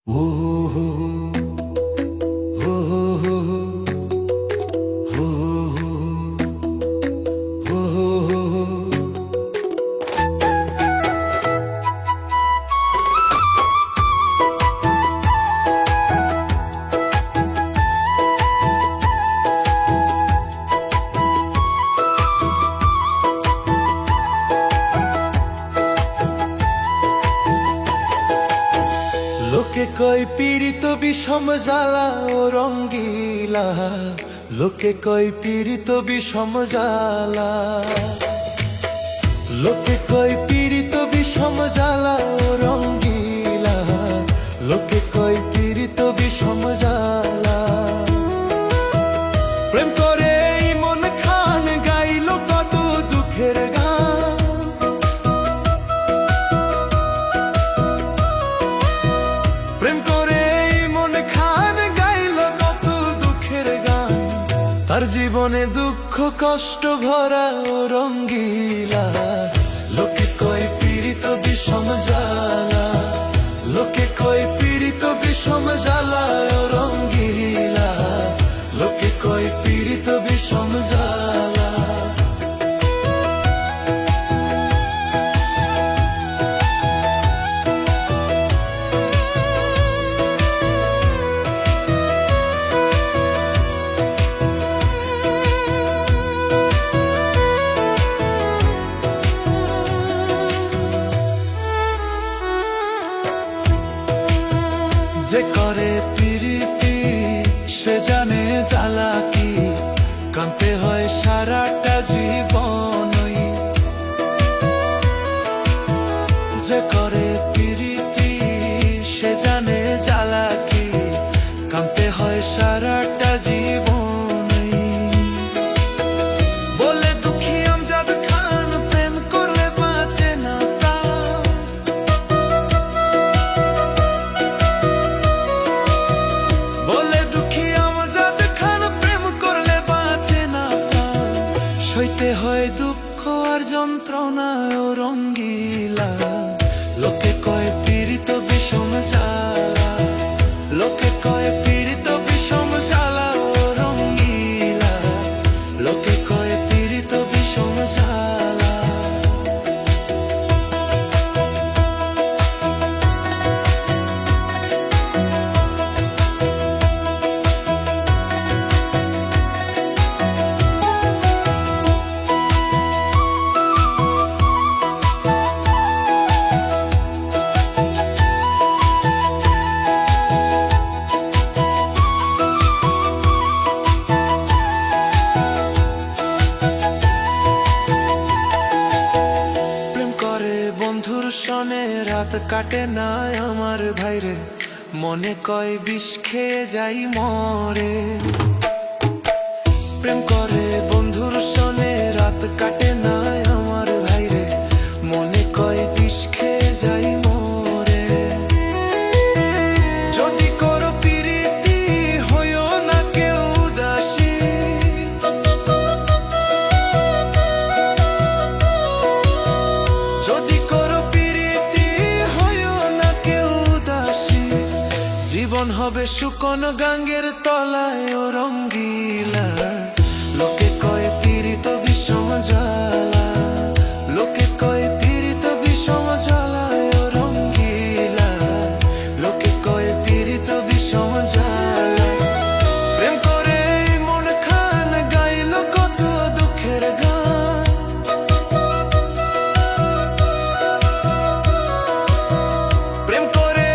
লোকে কয় পীড়িত বিষম জ্বালা ও রঙ্গিলা, লোকে কয় পীড়িত বিষম জ্বালা, লোকে কয় পীড়িত বিষম জ্বালা ও রঙ্গিলা, লোকে কয় পীড়িত বিষম জ্বালা। প্রেম করে এই মন খান গাইল কত দুঃখের গান, প্রেম করে এই মন খান গাইল কত দুঃখের গান। তার জীবনে দুঃখ কষ্ট ভরা ও রঙ্গিলা, লোকে কয় পীড়িত বিষম জ্বালা, লোকে কয় পীড়িত বিষম জ্বালা ও রঙ্গিলা, লোকে কয় পীড়িত বিষম জ্বালা। যে করে প্রীতি সে জানে জ্বালা কি, কাঁদতে হয় সারাটা জীবনই। যে করে প্রীতি সে জানে জ্বালা কি, কাঁদতে হয় সারাটা জীবনই। বলে দুঃখী আমজাদ খান প্রেম করলে বাঁচে না প্রাণ, বলে দুঃখী আমজাদ খান প্রেম করলে বাঁচে না প্রাণ। সইতে হয় দুঃখ আর যন্ত্রণা ও রঙ্গিলা, লোকে কয় পীড়িত বিষম জ্বালা, লোকে কয় পীড়িত বিষম জ্বালা ও রঙ্গিলা, লোকে কয় পীড়িত বিষম জ্বালা। বন্ধুর সনে রাত কাটে না আমার ভাইরে, মনে কয় বিষ খেয়ে যাই মরে। প্রেম করে বন্ধুর সনে রাত কাটে না আমার ভাইরে, মনে কয় বিষ খেয়ে যাই মরে। যদি করো প্রীতি হইও না কেউ উদাসী, যদি জীবন হবে শুকন গাঙ্গের তলায় ও রঙ্গিলা, লোকে কয় পীড়িত বিষম জ্বালা, লোকে কয় পীড়িত বিষম জ্বালা ও রঙ্গিলা, লোকে কয় পীড়িত বিষম জ্বালা। প্রেম করে মন খান গাইল কত দুঃখের গান, প্রেম করে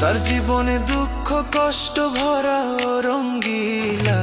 তার জীবনে দুঃখ কষ্ট ভরা ও রঙ্গিলা।